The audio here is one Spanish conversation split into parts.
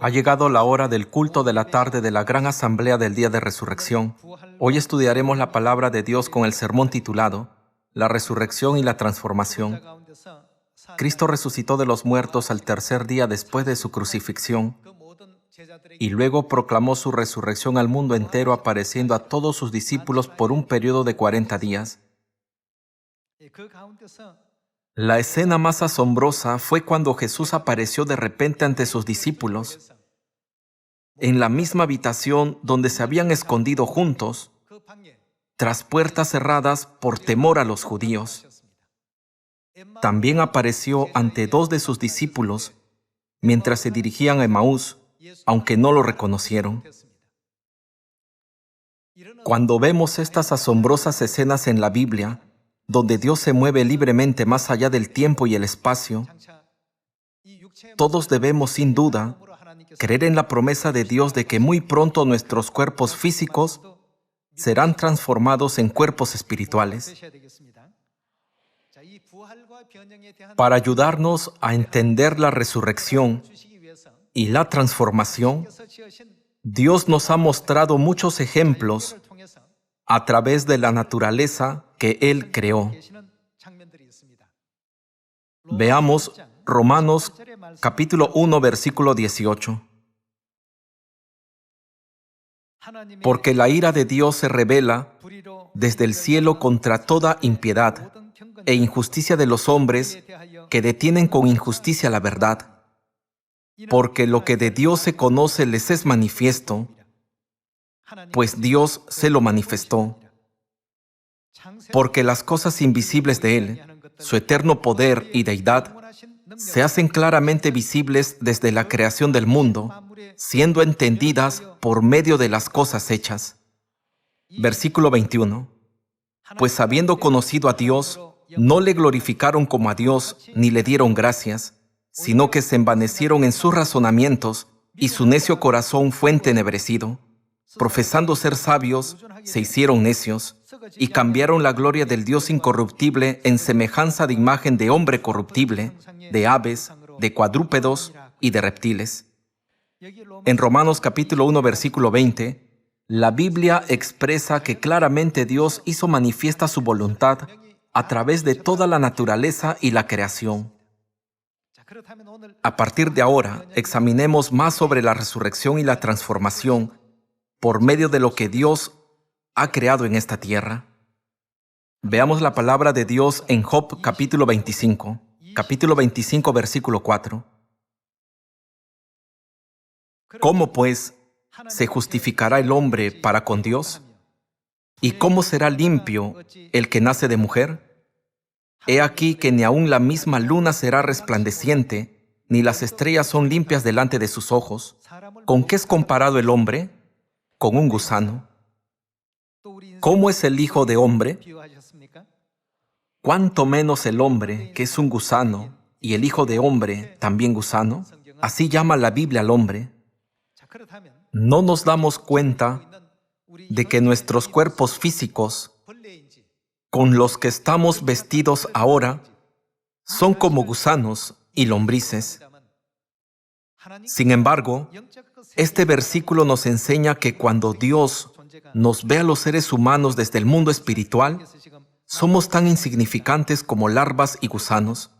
Ha llegado la hora del culto de la tarde de la gran asamblea del día de resurrección. Hoy estudiaremos la palabra de Dios con el sermón titulado La resurrección y la transformación. Cristo resucitó de los muertos al tercer día después de su crucifixión y luego proclamó su resurrección al mundo entero, apareciendo a todos sus discípulos por un periodo de 40 días. La escena más asombrosa fue cuando Jesús apareció de repente ante sus discípulos en la misma habitación donde se habían escondido juntos, tras puertas cerradas por temor a los judíos. También apareció ante 2 de sus discípulos mientras se dirigían a Emaús, aunque no lo reconocieron. Cuando vemos estas asombrosas escenas en la Biblia, donde Dios se mueve libremente más allá del tiempo y el espacio, todos debemos, sin duda, creer en la promesa de Dios de que muy pronto nuestros cuerpos físicos serán transformados en cuerpos espirituales. Para ayudarnos a entender la resurrección y la transformación, Dios nos ha mostrado muchos ejemplos a través de la naturaleza que Él creó. Veamos Romanos capítulo 1, versículo 18. Porque la ira de Dios se revela desde el cielo contra toda impiedad e injusticia de los hombres que detienen con injusticia la verdad. Porque lo que de Dios se conoce les es manifiesto, pues Dios se lo manifestó. Porque las cosas invisibles de Él, su eterno poder y deidad, se hacen claramente visibles desde la creación del mundo, siendo entendidas por medio de las cosas hechas. Versículo 21. Pues habiendo conocido a Dios, no le glorificaron como a Dios, ni le dieron gracias, sino que se envanecieron en sus razonamientos, y su necio corazón fue entenebrecido. Profesando ser sabios, se hicieron necios, y cambiaron la gloria del Dios incorruptible en semejanza de imagen de hombre corruptible, de aves, de cuadrúpedos y de reptiles. En Romanos capítulo 1, versículo 20, la Biblia expresa que claramente Dios hizo manifiesta su voluntad a través de toda la naturaleza y la creación. A partir de ahora, examinemos más sobre la resurrección y la transformación por medio de lo que Dios ha creado en esta tierra. Veamos la palabra de Dios en Job capítulo 25, versículo 4. ¿Cómo, pues, se justificará el hombre para con Dios? ¿Y cómo será limpio el que nace de mujer? He aquí que ni aun la misma luna será resplandeciente, ni las estrellas son limpias delante de sus ojos. ¿Con qué es comparado el hombre? Con un gusano. ¿Cómo es el hijo de hombre? ¿Cuánto menos el hombre, que es un gusano, y el hijo de hombre, también gusano? Así llama la Biblia al hombre. ¿No nos damos cuenta de que nuestros cuerpos físicos, con los que estamos vestidos ahora, son como gusanos y lombrices? Sin embargo, este versículo nos enseña que cuando Dios nos ve a los seres humanos desde el mundo espiritual, somos tan insignificantes como larvas y gusanos.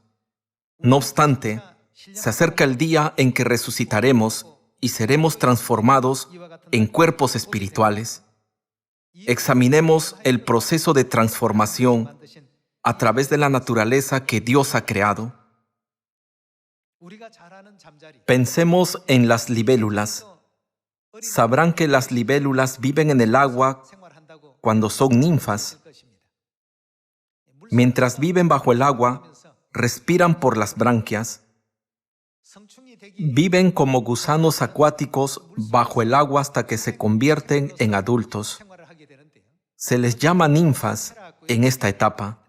No obstante, se acerca el día en que resucitaremos y seremos transformados en cuerpos espirituales. Examinemos el proceso de transformación a través de la naturaleza que Dios ha creado. Pensemos en las libélulas. Sabrán que las libélulas viven en el agua cuando son ninfas. Mientras viven bajo el agua, respiran por las branquias. Viven como gusanos acuáticos bajo el agua hasta que se convierten en adultos. Se les llama ninfas en esta etapa.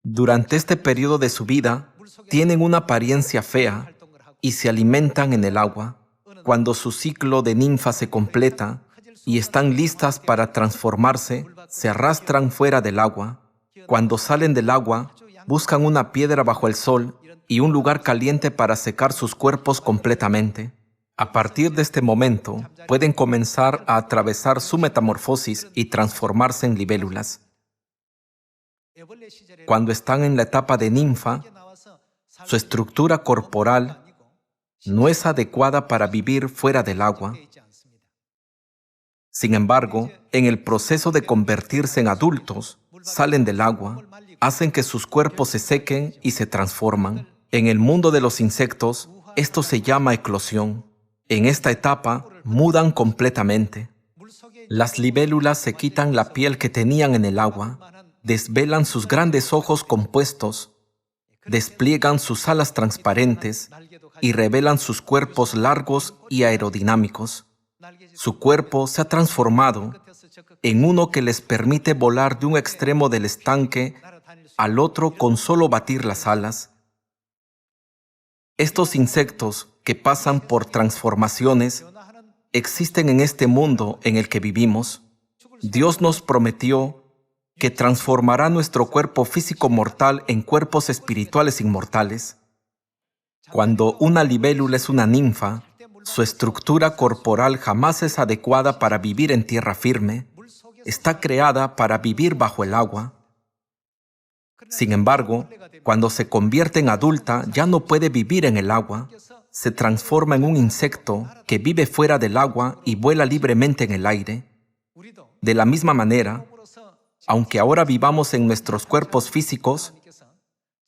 Durante este periodo de su vida, tienen una apariencia fea y se alimentan en el agua. Cuando su ciclo de ninfa se completa y están listas para transformarse, se arrastran fuera del agua. Cuando salen del agua, buscan una piedra bajo el sol y un lugar caliente para secar sus cuerpos completamente. A partir de este momento, pueden comenzar a atravesar su metamorfosis y transformarse en libélulas. Cuando están en la etapa de ninfa, su estructura corporal no es adecuada para vivir fuera del agua. Sin embargo, en el proceso de convertirse en adultos, salen del agua, hacen que sus cuerpos se sequen y se transforman. En el mundo de los insectos, esto se llama eclosión. En esta etapa, mudan completamente. Las libélulas se quitan la piel que tenían en el agua, desvelan sus grandes ojos compuestos, despliegan sus alas transparentes y revelan sus cuerpos largos y aerodinámicos. Su cuerpo se ha transformado en uno que les permite volar de un extremo del estanque al otro con solo batir las alas. Estos insectos que pasan por transformaciones existen en este mundo en el que vivimos. Dios nos prometió que transformará nuestro cuerpo físico mortal en cuerpos espirituales inmortales. Cuando una libélula es una ninfa, su estructura corporal jamás es adecuada para vivir en tierra firme. Está creada para vivir bajo el agua. Sin embargo, cuando se convierte en adulta, ya no puede vivir en el agua. Se transforma en un insecto que vive fuera del agua y vuela libremente en el aire. De la misma manera, aunque ahora vivamos en nuestros cuerpos físicos,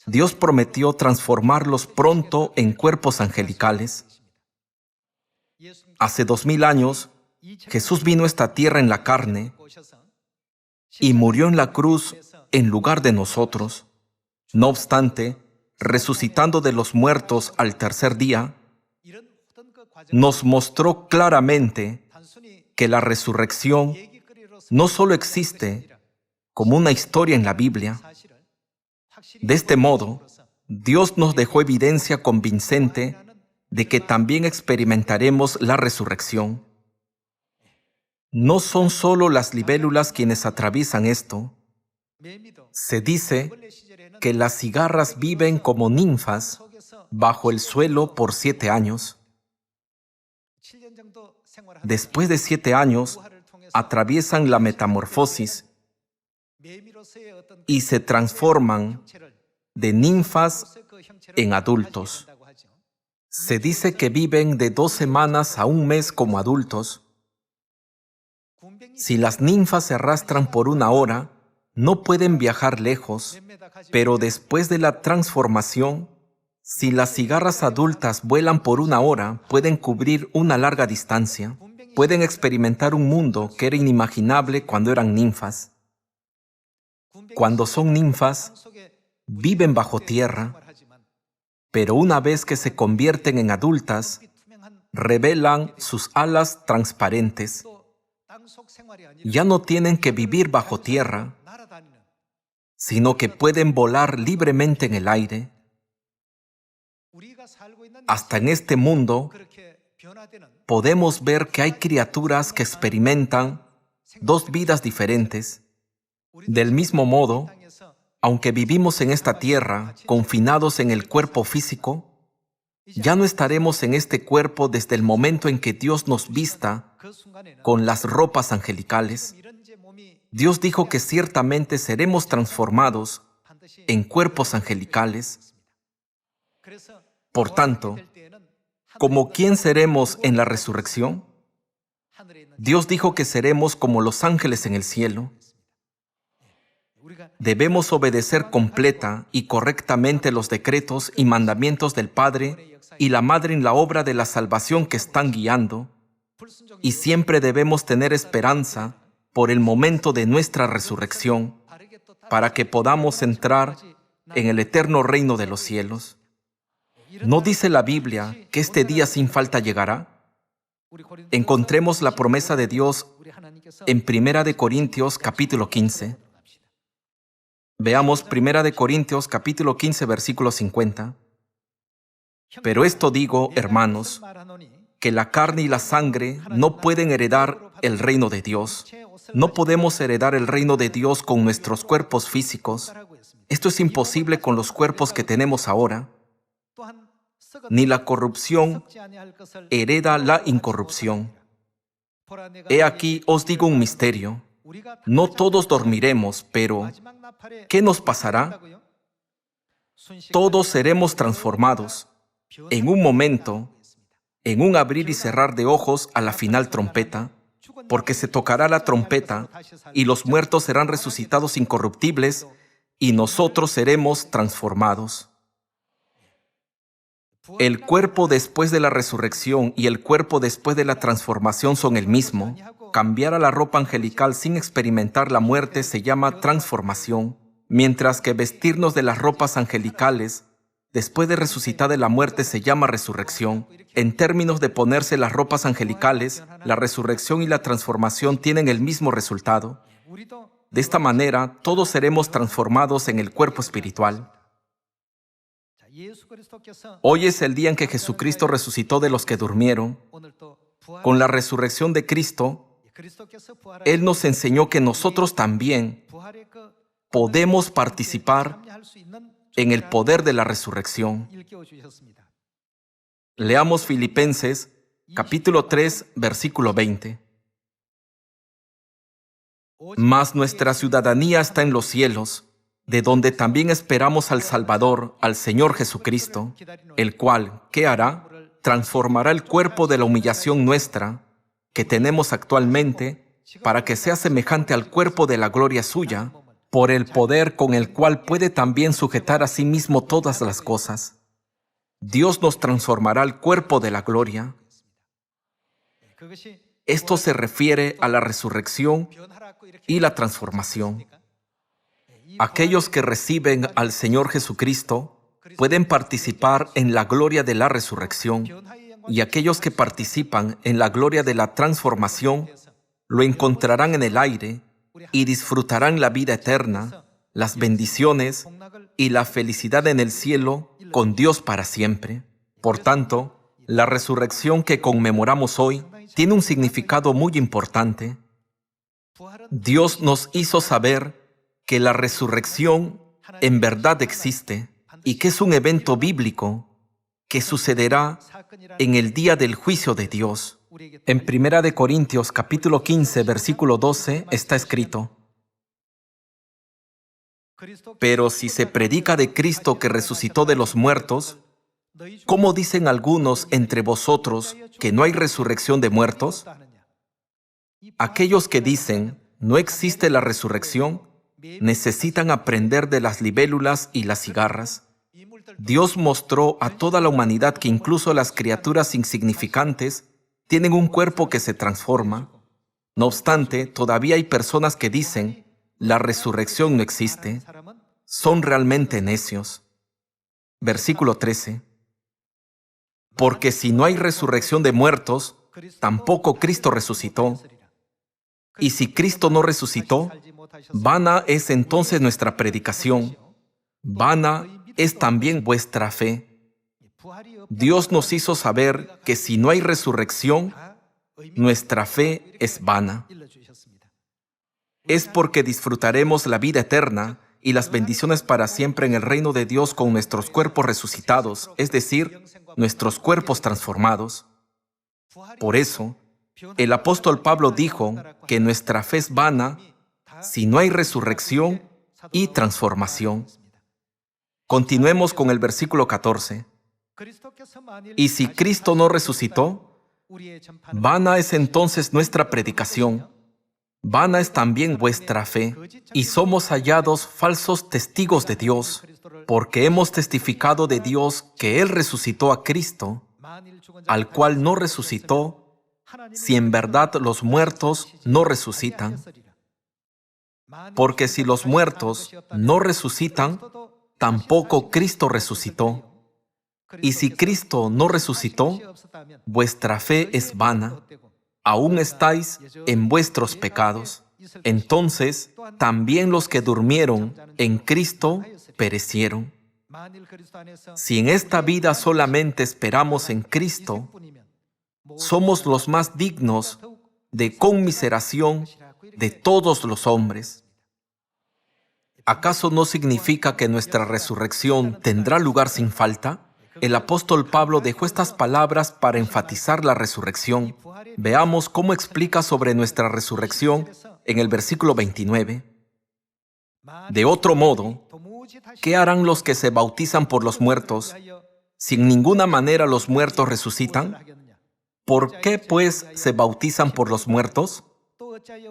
Dios prometió transformarlos pronto en cuerpos angelicales. Hace 2000 años, Jesús vino a esta tierra en la carne y murió en la cruz en lugar de nosotros. No obstante, resucitando de los muertos al tercer día, nos mostró claramente que la resurrección no solo existe como una historia en la Biblia. De este modo, Dios nos dejó evidencia convincente de que también experimentaremos la resurrección. No son solo las libélulas quienes atraviesan esto. Se dice que las cigarras viven como ninfas bajo el suelo por 7 años. Después de 7 años, atraviesan la metamorfosis y se transforman de ninfas en adultos. Se dice que viven de 2 semanas a 1 mes como adultos. Si las ninfas se arrastran por 1 hora, no pueden viajar lejos, pero después de la transformación, si las cigarras adultas vuelan por 1 hora, pueden cubrir una larga distancia. Pueden experimentar un mundo que era inimaginable cuando eran ninfas. Cuando son ninfas, viven bajo tierra, pero una vez que se convierten en adultas, revelan sus alas transparentes. Ya no tienen que vivir bajo tierra, sino que pueden volar libremente en el aire. Hasta en este mundo, podemos ver que hay criaturas que experimentan 2 vidas diferentes. Del mismo modo, aunque vivimos en esta tierra, confinados en el cuerpo físico, ya no estaremos en este cuerpo desde el momento en que Dios nos vista con las ropas angelicales. Dios dijo que ciertamente seremos transformados en cuerpos angelicales. Por tanto, ¿como quién seremos en la resurrección? Dios dijo que seremos como los ángeles en el cielo. Debemos obedecer completa y correctamente los decretos y mandamientos del Padre y la Madre en la obra de la salvación que están guiando, y siempre debemos tener esperanza por el momento de nuestra resurrección, para que podamos entrar en el eterno reino de los cielos. ¿No dice la Biblia que este día sin falta llegará? Encontremos la promesa de Dios en 1 Corintios capítulo 15. Veamos 1 Corintios capítulo 15, versículo 50. Pero esto digo, hermanos, que la carne y la sangre no pueden heredar el reino de Dios. No podemos heredar el reino de Dios con nuestros cuerpos físicos. Esto es imposible con los cuerpos que tenemos ahora. ni la corrupción hereda la incorrupción. He aquí os digo un misterio. No todos dormiremos, pero ¿qué nos pasará? Todos seremos transformados en un momento, en un abrir y cerrar de ojos a la final trompeta, porque se tocará la trompeta y los muertos serán resucitados incorruptibles y nosotros seremos transformados. El cuerpo después de la resurrección y el cuerpo después de la transformación son el mismo. Cambiar a la ropa angelical sin experimentar la muerte se llama transformación, mientras que vestirnos de las ropas angelicales después de resucitada la muerte se llama resurrección. En términos de ponerse las ropas angelicales, la resurrección y la transformación tienen el mismo resultado. De esta manera, todos seremos transformados en el cuerpo espiritual. Hoy es el día en que Jesucristo resucitó de los que durmieron. Con la resurrección de Cristo, Él nos enseñó que nosotros también podemos participar en el poder de la resurrección. Leamos Filipenses, capítulo 3, versículo 20. Mas nuestra ciudadanía está en los cielos, de donde también esperamos al Salvador, al Señor Jesucristo, el cual, ¿qué hará? Transformará el cuerpo de la humillación nuestra, que tenemos actualmente, para que sea semejante al cuerpo de la gloria suya, por el poder con el cual puede también sujetar a sí mismo todas las cosas. Dios nos transformará al cuerpo de la gloria. Esto se refiere a la resurrección y la transformación. Aquellos que reciben al Señor Jesucristo pueden participar en la gloria de la resurrección, y aquellos que participan en la gloria de la transformación lo encontrarán en el aire y disfrutarán la vida eterna, las bendiciones y la felicidad en el cielo con Dios para siempre. Por tanto, la resurrección que conmemoramos hoy tiene un significado muy importante. Dios nos hizo saber que la resurrección en verdad existe y que es un evento bíblico que sucederá en el día del juicio de Dios. En 1 Corintios capítulo 15, versículo 12 está escrito: Pero si se predica de Cristo que resucitó de los muertos, ¿cómo dicen algunos entre vosotros que no hay resurrección de muertos? Aquellos que dicen no existe la resurrección necesitan aprender de las libélulas y las cigarras. Dios mostró a toda la humanidad que incluso las criaturas insignificantes tienen un cuerpo que se transforma. No obstante, todavía hay personas que dicen la resurrección no existe. Son realmente necios. Versículo 13. Porque si no hay resurrección de muertos, tampoco Cristo resucitó. Y si Cristo no resucitó, vana es entonces nuestra predicación. Vana es también vuestra fe. Dios nos hizo saber que si no hay resurrección, nuestra fe es vana. Es porque disfrutaremos la vida eterna y las bendiciones para siempre en el reino de Dios con nuestros cuerpos resucitados, es decir, nuestros cuerpos transformados. Por eso, el apóstol Pablo dijo que nuestra fe es vana si no hay resurrección y transformación. Continuemos con el versículo 14. Y si Cristo no resucitó, vana es entonces nuestra predicación, vana es también vuestra fe, y somos hallados falsos testigos de Dios, porque hemos testificado de Dios que Él resucitó a Cristo, al cual no resucitó, si en verdad los muertos no resucitan. Porque si los muertos no resucitan, tampoco Cristo resucitó. Y si Cristo no resucitó, vuestra fe es vana. Aún estáis en vuestros pecados. Entonces, también los que durmieron en Cristo perecieron. Si en esta vida solamente esperamos en Cristo, somos los más dignos de conmiseración de todos los hombres. ¿Acaso no significa que nuestra resurrección tendrá lugar sin falta? el apóstol Pablo dejó estas palabras para enfatizar la resurrección. Veamos cómo explica sobre nuestra resurrección en el versículo 29. De otro modo, ¿qué harán los que se bautizan por los muertos? Si en ninguna manera los muertos resucitan, ¿por qué pues se bautizan por los muertos?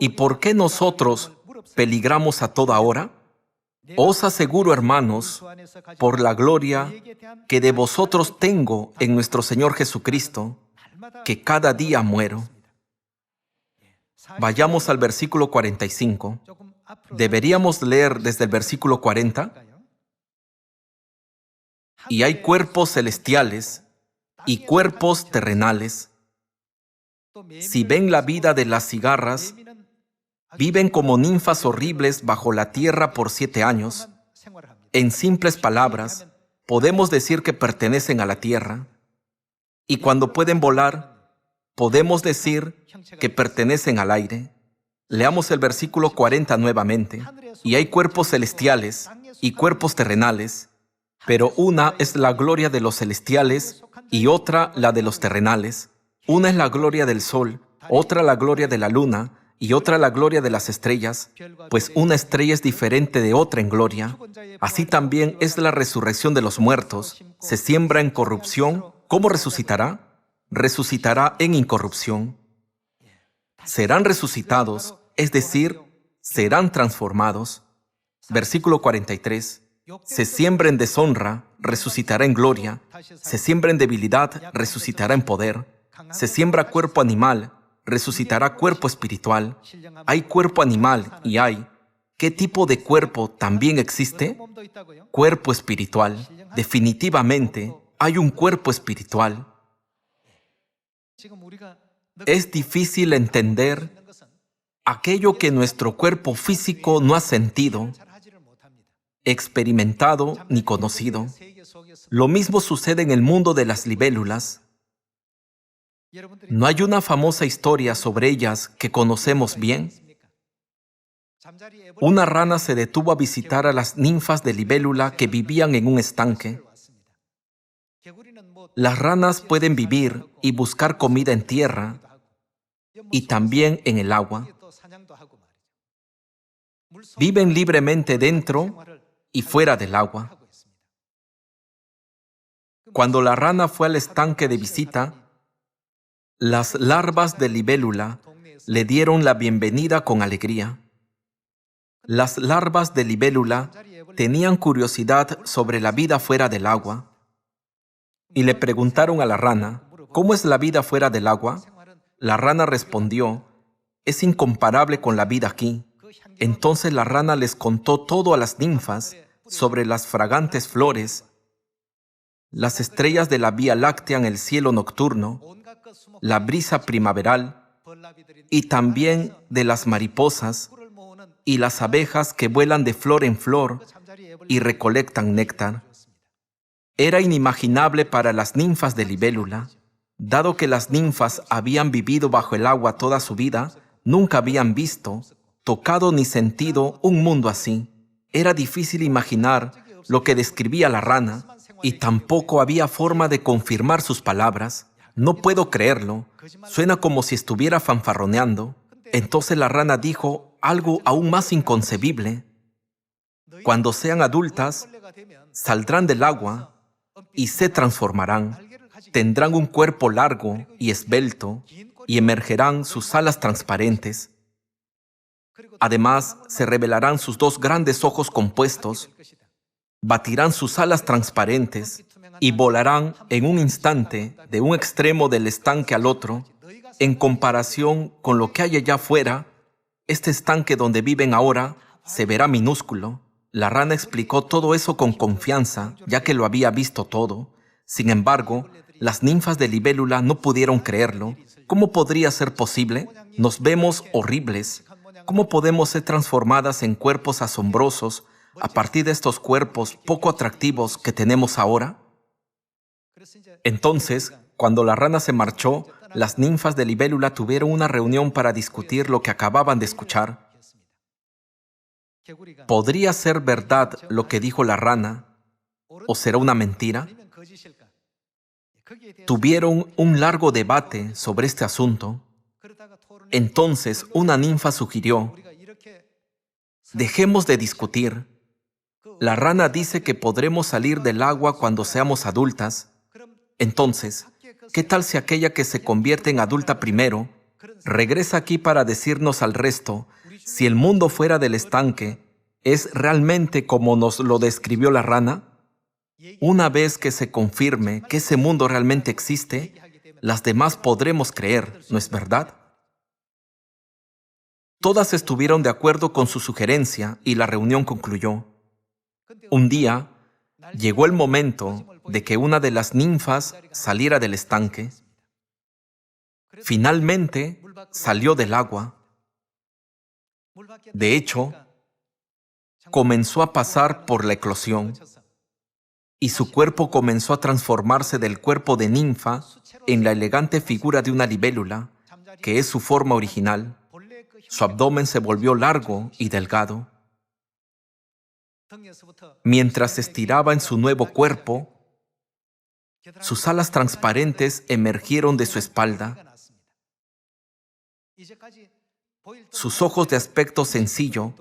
¿Y por qué nosotros peligramos a toda hora? Os aseguro, hermanos, por la gloria que de vosotros tengo en nuestro Señor Jesucristo, que cada día muero. Vayamos al versículo 45. Deberíamos leer desde el versículo 40. Y hay cuerpos celestiales y cuerpos terrenales. Si ven la vida de las cigarras, viven como ninfas horribles bajo la tierra por 7 años. En simples palabras, podemos decir que pertenecen a la tierra. Y cuando pueden volar, podemos decir que pertenecen al aire. Leamos el versículo 40 nuevamente. Y hay cuerpos celestiales y cuerpos terrenales, pero una es la gloria de los celestiales y otra la de los terrenales. Una es la gloria del sol, otra la gloria de la luna y otra la gloria de las estrellas, pues una estrella es diferente de otra en gloria. Así también es la resurrección de los muertos. Se siembra en corrupción, ¿cómo resucitará? Resucitará en incorrupción. Serán resucitados, es decir, serán transformados. Versículo 43. Se siembra en deshonra, resucitará en gloria. Se siembra en debilidad, resucitará en poder. Se siembra cuerpo animal, resucitará cuerpo espiritual. Hay cuerpo animal y hay. ¿Qué tipo de cuerpo también existe? Cuerpo espiritual. Definitivamente, hay un cuerpo espiritual. Es difícil entender aquello que nuestro cuerpo físico no ha sentido, experimentado ni conocido. Lo mismo sucede en el mundo de las libélulas. ¿No hay una famosa historia sobre ellas que conocemos bien? Una rana se detuvo a visitar a las ninfas de libélula que vivían en un estanque. Las ranas pueden vivir y buscar comida en tierra y también en el agua. Viven libremente dentro y fuera del agua. Cuando la rana fue al estanque de visita, las larvas de libélula le dieron la bienvenida con alegría. Las larvas de libélula tenían curiosidad sobre la vida fuera del agua y le preguntaron a la rana, ¿cómo es la vida fuera del agua? La rana respondió, es incomparable con la vida aquí. Entonces la rana les contó todo a las ninfas sobre las fragantes flores, las estrellas de la Vía Láctea en el cielo nocturno, la brisa primaveral y también de las mariposas y las abejas que vuelan de flor en flor y recolectan néctar. Era inimaginable para las ninfas de libélula. Dado que las ninfas habían vivido bajo el agua toda su vida, nunca habían visto, tocado ni sentido un mundo así. Era difícil imaginar lo que describía la rana y tampoco había forma de confirmar sus palabras. No puedo creerlo. Suena como si estuviera fanfarroneando. Entonces la rana dijo algo aún más inconcebible. Cuando sean adultas, saldrán del agua y se transformarán. Tendrán un cuerpo largo y esbelto y emergerán sus alas transparentes. Además, se revelarán sus 2 grandes ojos compuestos, batirán sus alas transparentes y volarán en un instante de un extremo del estanque al otro. En comparación con lo que hay allá afuera, este estanque donde viven ahora se verá minúsculo. La rana explicó todo eso con confianza, ya que lo había visto todo. Sin embargo, las ninfas de libélula no pudieron creerlo. ¿Cómo podría ser posible? Nos vemos horribles. ¿Cómo podemos ser transformadas en cuerpos asombrosos a partir de estos cuerpos poco atractivos que tenemos ahora? Entonces, cuando la rana se marchó, las ninfas de libélula tuvieron una reunión para discutir lo que acababan de escuchar. ¿Podría ser verdad lo que dijo la rana? ¿O será una mentira? Tuvieron un largo debate sobre este asunto. Entonces una ninfa sugirió: dejemos de discutir. La rana dice que podremos salir del agua cuando seamos adultas. Entonces, ¿qué tal si aquella que se convierte en adulta primero regresa aquí para decirnos al resto si el mundo fuera del estanque es realmente como nos lo describió la rana? Una vez que se confirme que ese mundo realmente existe, las demás podremos creer, ¿no es verdad? Todas estuvieron de acuerdo con su sugerencia y la reunión concluyó. Un día, llegó el momento de que una de las ninfas saliera del estanque. Finalmente, salió del agua. De hecho, comenzó a pasar por la eclosión y su cuerpo comenzó a transformarse del cuerpo de ninfa en la elegante figura de una libélula, que es su forma original. Su abdomen se volvió largo y delgado. Mientras se estiraba en su nuevo cuerpo, sus alas transparentes emergieron de su espalda. Sus ojos de aspecto sencillo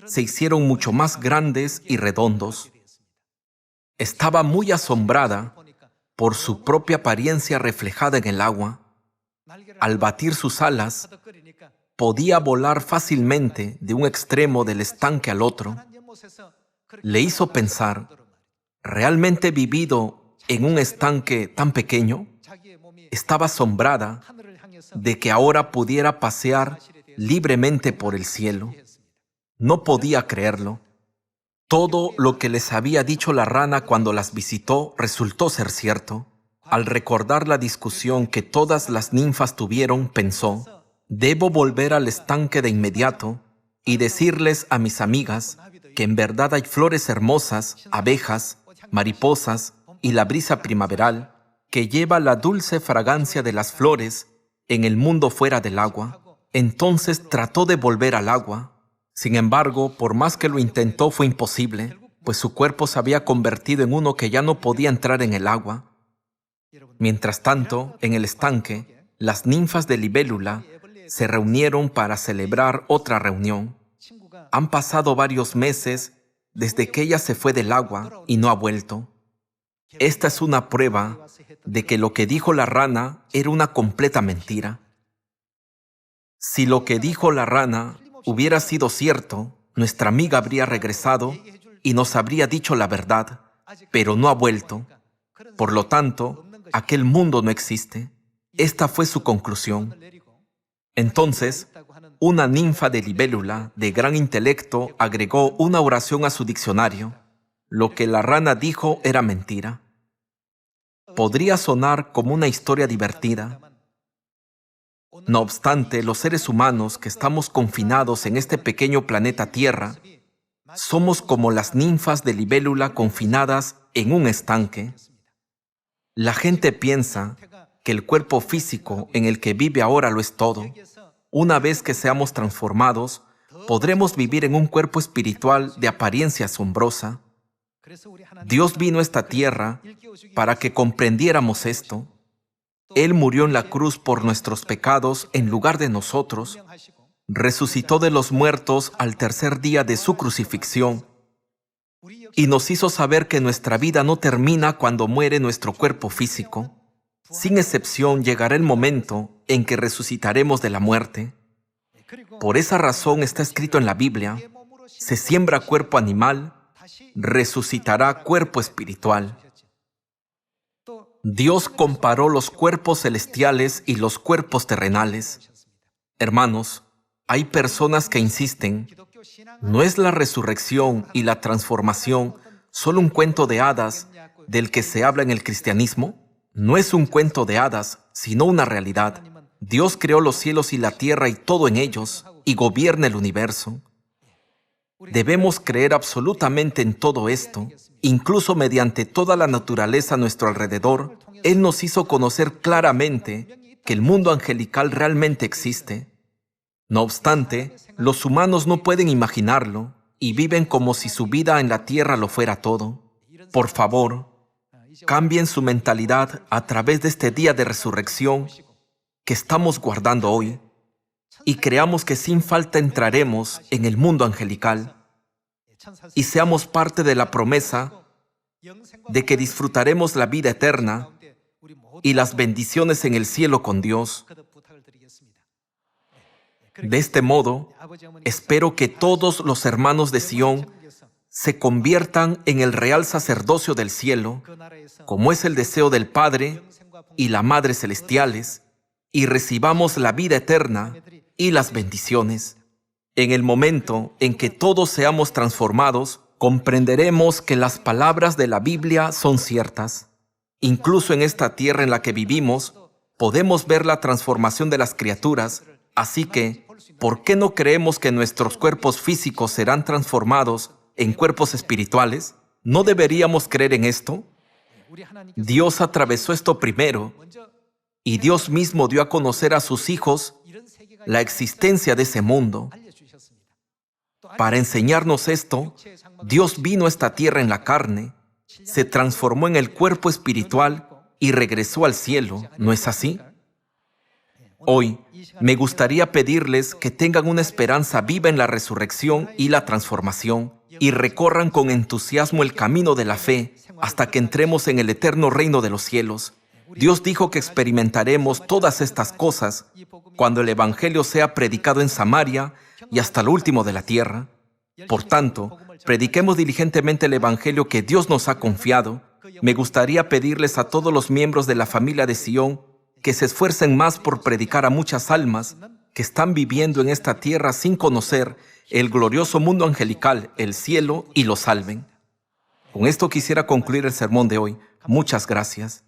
se hicieron mucho más grandes y redondos. Estaba muy asombrada por su propia apariencia reflejada en el agua. Al batir sus alas, podía volar fácilmente de un extremo del estanque al otro. Le hizo pensar: ¿realmente he vivido en un estanque tan pequeño? Estaba asombrada de que ahora pudiera pasear libremente por el cielo. No podía creerlo. Todo lo que les había dicho la rana cuando las visitó resultó ser cierto. Al recordar la discusión que todas las ninfas tuvieron, pensó: debo volver al estanque de inmediato y decirles a mis amigas que en verdad hay flores hermosas, abejas, mariposas y la brisa primaveral que lleva la dulce fragancia de las flores en el mundo fuera del agua. Entonces trató de volver al agua. Sin embargo, por más que lo intentó, fue imposible, pues su cuerpo se había convertido en uno que ya no podía entrar en el agua. Mientras tanto, en el estanque, las ninfas de libélula se reunieron para celebrar otra reunión. Han pasado varios meses desde que ella se fue del agua y no ha vuelto. Esta es una prueba de que lo que dijo la rana era una completa mentira. Si lo que dijo la rana hubiera sido cierto, nuestra amiga habría regresado y nos habría dicho la verdad, pero no ha vuelto. Por lo tanto, aquel mundo no existe. Esta fue su conclusión. Entonces, una ninfa de libélula de gran intelecto agregó una oración a su diccionario. Lo que la rana dijo era mentira. Podría sonar como una historia divertida. No obstante, los seres humanos que estamos confinados en este pequeño planeta Tierra, somos como las ninfas de libélula confinadas en un estanque. La gente piensa que el cuerpo físico en el que vive ahora lo es todo. Una vez que seamos transformados, podremos vivir en un cuerpo espiritual de apariencia asombrosa. Dios vino a esta tierra para que comprendiéramos esto. Él murió en la cruz por nuestros pecados en lugar de nosotros, resucitó de los muertos al tercer día de su crucifixión y nos hizo saber que nuestra vida no termina cuando muere nuestro cuerpo físico. Sin excepción, llegará el momento en que resucitaremos de la muerte. Por esa razón está escrito en la Biblia: se siembra cuerpo animal, resucitará cuerpo espiritual. Dios comparó los cuerpos celestiales y los cuerpos terrenales. Hermanos, hay personas que insisten: ¿no es la resurrección y la transformación solo un cuento de hadas del que se habla en el cristianismo? No es un cuento de hadas, sino una realidad. Dios creó los cielos y la tierra y todo en ellos, y gobierna el universo. Debemos creer absolutamente en todo esto. Incluso mediante toda la naturaleza a nuestro alrededor, Él nos hizo conocer claramente que el mundo angelical realmente existe. No obstante, los humanos no pueden imaginarlo y viven como si su vida en la tierra lo fuera todo. Por favor, cambien su mentalidad a través de este día de resurrección que estamos guardando hoy y creamos que sin falta entraremos en el mundo angelical y seamos parte de la promesa de que disfrutaremos la vida eterna y las bendiciones en el cielo con Dios. De este modo, espero que todos los hermanos de Sion se conviertan en el real sacerdocio del cielo, como es el deseo del Padre y la Madre celestiales, y recibamos la vida eterna y las bendiciones. En el momento en que todos seamos transformados, comprenderemos que las palabras de la Biblia son ciertas. Incluso en esta tierra en la que vivimos, podemos ver la transformación de las criaturas, así que, ¿por qué no creemos que nuestros cuerpos físicos serán transformados en cuerpos espirituales? ¿No deberíamos creer en esto? Dios atravesó esto primero, y Dios mismo dio a conocer a sus hijos la existencia de ese mundo. Para enseñarnos esto, Dios vino a esta tierra en la carne, se transformó en el cuerpo espiritual y regresó al cielo, ¿no es así? Hoy, me gustaría pedirles que tengan una esperanza viva en la resurrección y la transformación y recorran con entusiasmo el camino de la fe hasta que entremos en el eterno reino de los cielos. Dios dijo que experimentaremos todas estas cosas cuando el Evangelio sea predicado en Samaria y hasta lo último de la tierra. Por tanto, prediquemos diligentemente el Evangelio que Dios nos ha confiado. Me gustaría pedirles a todos los miembros de la familia de Sion que se esfuercen más por predicar a muchas almas que están viviendo en esta tierra sin conocer el glorioso mundo angelical, el cielo, y lo salven. Con esto quisiera concluir el sermón de hoy. Muchas gracias.